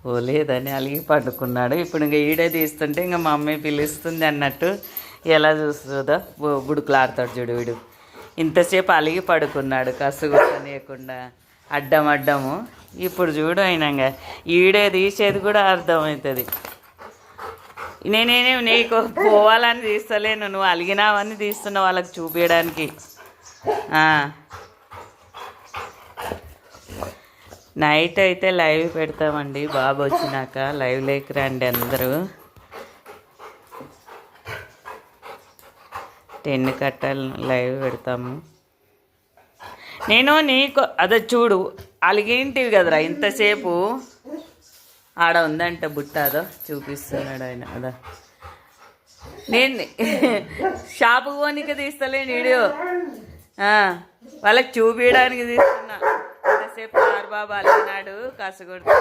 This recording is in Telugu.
పోలేదని అలిగి పడుకున్నాడు. ఇప్పుడు ఇంకా ఈడే తీస్తుంటే ఇంకా మా మమ్మీ పిలుస్తుంది అన్నట్టు ఎలా చూస్తుందో బుడుకులాడతాడు చూడు వీడు. ఇంతసేపు అలిగి పడుకున్నాడు కసుగుట్టనీయకుండా అడ్డము. ఇప్పుడు చూడు అయినాక ఈడే తీసేది కూడా అర్థమవుతుంది. నేనేమి నీకు పోవాలని తీస్తలేను, నువ్వు అలిగినావని తీస్తున్నావు వాళ్ళకి చూపించడానికి. నైట్ అయితే లైవ్ పెడతామండి, బాబు వచ్చినాక లైవ్ లేకి రండి అందరూ. 10 కట్టాలి లైవ్ పెడతాము. నేను నీకు అదే చూడు అలిగేంటివి కదరా ఇంతసేపు. ఆడ ఉందంట బుట్ట, అదో చూపిస్తున్నాడు ఆయన. అదా నేను షాపుకి పోనీకి తీస్తలేను వీడియో, వాళ్ళకి చూపించడానికి తీస్తున్నా. ఇంతసేపు బాబు అలిగినాడు కాసుగొడుతు.